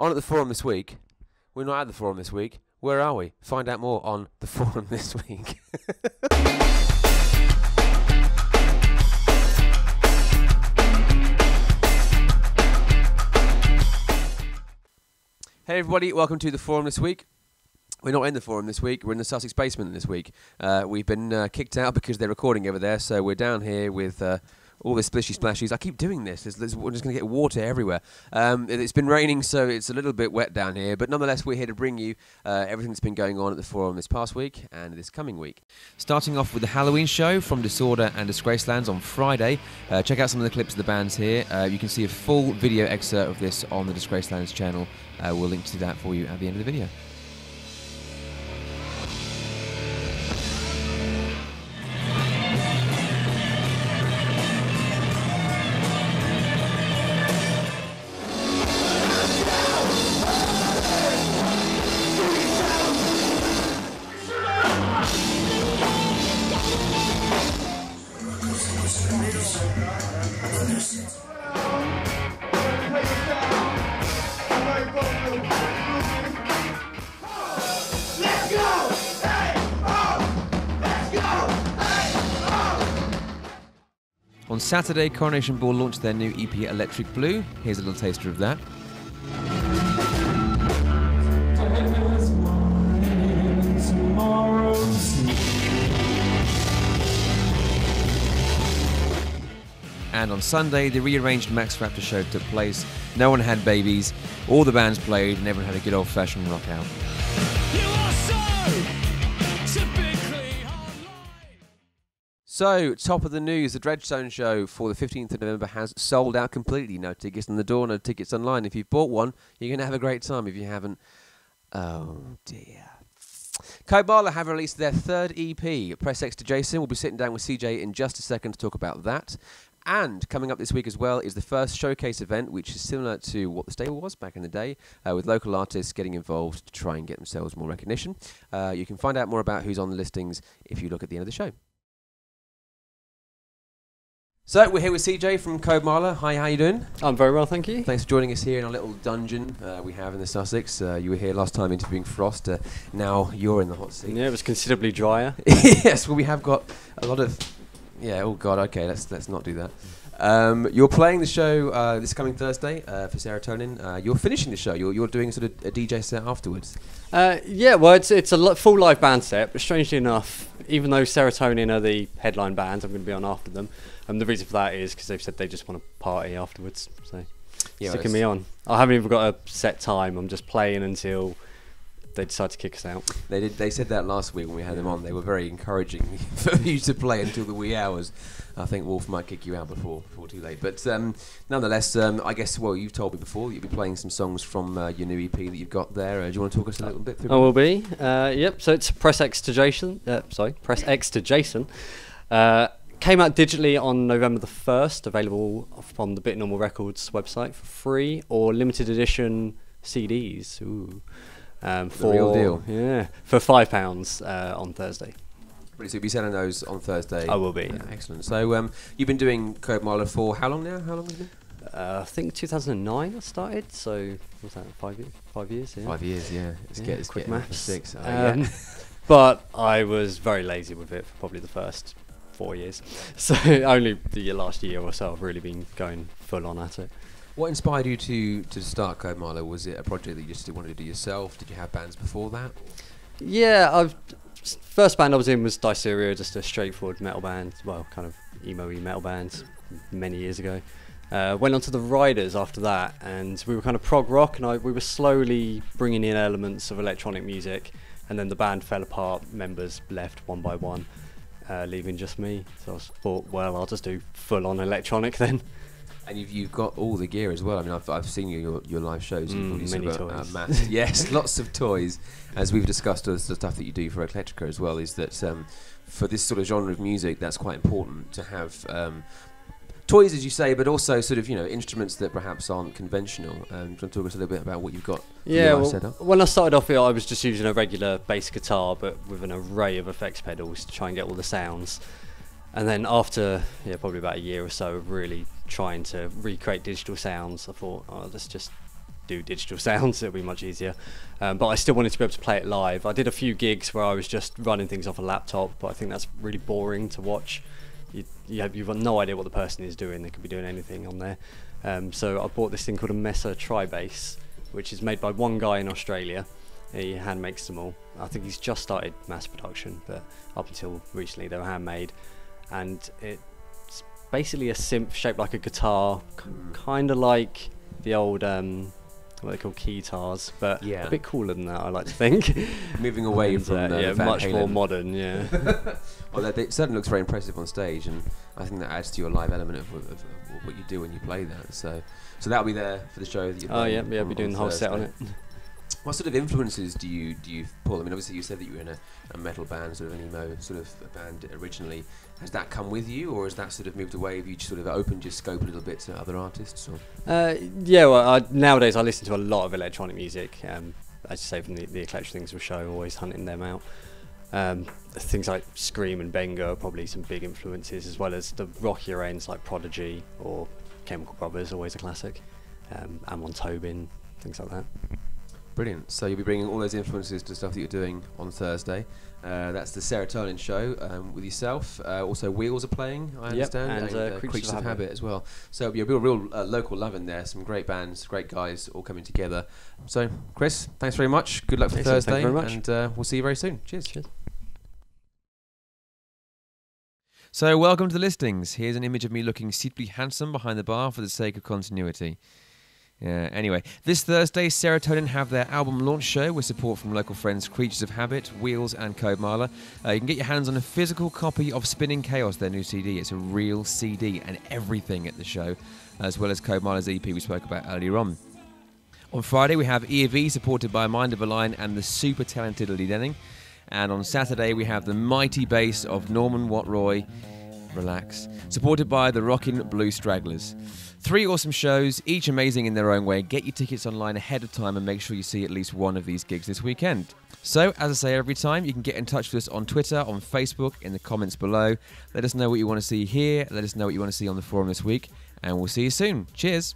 On at the forum this week. We're not at the forum this week. Where are we? Find out more on the forum this week. Hey everybody, welcome to the forum this week. We're not in the forum this week, we're in the Sussex basement this week. We've been kicked out because they're recording over there, so we're down here with all the splishy splashies. I keep doing this, we're just going to get water everywhere. It's been raining, so it's a little bit wet down here, but nonetheless we're here to bring you everything that's been going on at the forum this past week and this coming week. Starting off with the Halloween show from Disorder and Disgracelands on Friday. Check out some of the clips of the bands here. You can see a full video excerpt of this on the Disgracelands channel. We'll link to that for you at the end of the video. On Saturday, Coronation Ball launched their new EP Electric Blue. Here's a little taster of that. And on Sunday, the rearranged Max Raptor show took place. No one had babies, all the bands played, and everyone had a good old-fashioned rock out. So, top of the news, the Dreadstone show for the 15th of November has sold out completely. No tickets on the door, no tickets online. If you've bought one, you're going to have a great time. If you haven't, oh dear. Code Marla have released their third EP, Press X to Jason. We'll be sitting down with CJ in just a second to talk about that. And coming up this week as well is the first showcase event, which is similar to what the stable was back in the day, with local artists getting involved to try and get themselves more recognition. You can find out more about who's on the listings if you look at the end of the show. So, we're here with CJ from Code Marla. Hi, how you doing? I'm very well, thank you. Thanks for joining us here in our little dungeon we have in the Sussex. You were here last time interviewing Frost. Now you're in the hot seat. Yeah, it was considerably drier. Yes, well, we have got a lot of... Yeah, oh God, okay, let's not do that. You're playing the show this coming Thursday for Serotonin. You're finishing the show. You're doing sort of a DJ set afterwards. Yeah, well, it's a full live band set, but strangely enough, even though Serotonin are the headline bands, I'm going to be on after them. The reason for that is because they've said they just want to party afterwards, so yeah, sticking me on. I haven't even got a set time. I'm just playing until they decide to kick us out. They did. They said that last week when we had them on. They were very encouraging for you to play until the wee hours. I think Wolf might kick you out before too late. But nonetheless, I guess, well, you've told me before that you'll be playing some songs from your new EP that you've got there. Do you want to talk us a little bit through? I will be. Yep. So it's Press X to Jason. Press X to Jason. Came out digitally on November the 1st, available on the Bit Normal Records website for free, or limited edition CDs. Ooh. For real deal. Yeah, for £5 on Thursday. So you'll be selling those on Thursday? I will be. Yeah. Excellent. So you've been doing Code Marla for how long now? How long has it been? I think 2009 I started, so what's that, 5 years? 5 years, yeah. 5 years, yeah. It's quick getting maths. 6. Yeah. But I was very lazy with it for probably the first 4 years. So only the last year or so I've really been going full on at it. What inspired you to start Code Marla? Was it a project that you just wanted to do yourself? Did you have bands before that? Yeah, first band I was in was Diceria, just a straightforward metal band, well, kind of emo-y metal band many years ago. Went on to the Riders after that, and we were kind of prog rock, and we were slowly bringing in elements of electronic music, and then the band fell apart, members left one by one, leaving just me. So I thought, well, I'll just do full-on electronic then. And you've got all the gear as well. I mean, I've seen your live shows. Many toys. Yes, lots of toys. As we've discussed, the stuff that you do for Eclectica as well is that for this sort of genre of music, that's quite important to have toys, as you say, but also sort of instruments that perhaps aren't conventional. Do you want to talk us a little bit about what you've got? Yeah, well, when I started off here, I was just using a regular bass guitar, but with an array of effects pedals to try and get all the sounds. And then after, probably about a year or so of really trying to recreate digital sounds, I thought, oh, let's just do digital sounds. It'll be much easier. But I still wanted to be able to play it live. I did a few gigs where I was just running things off a laptop, but I think that's really boring to watch. You've got no idea what the person is doing. They could be doing anything on there. So I bought this thing called a Mesa Tri-Bass, which is made by one guy in Australia. He hand makes them all. I think he's just started mass production, but up until recently they were handmade. And it's basically a synth shaped like a guitar, kind of like the old what they call keytars, but a bit cooler than that, I like to think. Moving away from much more modern. Well, it certainly looks very impressive on stage, and I think that adds to your live element of what you do when you play that. So that'll be there for the show that you're playing. I'll be doing the whole set on it. What sort of influences do you pull? I mean, obviously you said that you were in a metal band, sort of an emo sort of a band originally. Has that come with you, or has that sort of moved away? Have you sort of opened your scope a little bit to other artists? Or? Nowadays I listen to a lot of electronic music. As you say, from the Eclectic Things of Show, always hunting them out. Things like Scream and Benga are probably some big influences, as well as the rockier ends like Prodigy or Chemical Brothers, always a classic. Amon Tobin, things like that. Brilliant. So you'll be bringing all those influences to stuff that you're doing on Thursday. That's the Serotonin show with yourself. Also, Wheels are playing, I understand, and Creatures of Habit as well. So it'll be a real local love in there. Some great bands, great guys, all coming together. So, Chris, thanks very much. Good luck for Thursday, thank you very much. And we'll see you very soon. Cheers. So, welcome to the listings. Here's an image of me looking suitably handsome behind the bar for the sake of continuity. Anyway, this Thursday, Serotonin have their album launch show with support from local friends Creatures of Habit, Wheels and Code Marla. You can get your hands on a physical copy of Spinning Chaos, their new CD. It's a real CD and everything at the show, as well as Code Marla's EP we spoke about earlier on. On Friday, we have EV supported by Mind of a Line and the super talented Lee Denning. And on Saturday, we have the mighty bass of Norman Wattroy, relax, supported by the Rockin' Blue Stragglers. 3 awesome shows, each amazing in their own way. Get your tickets online ahead of time and make sure you see at least one of these gigs this weekend. So, as I say every time, you can get in touch with us on Twitter, on Facebook, in the comments below. Let us know what you want to see here. Let us know what you want to see on the forum this week. And we'll see you soon. Cheers.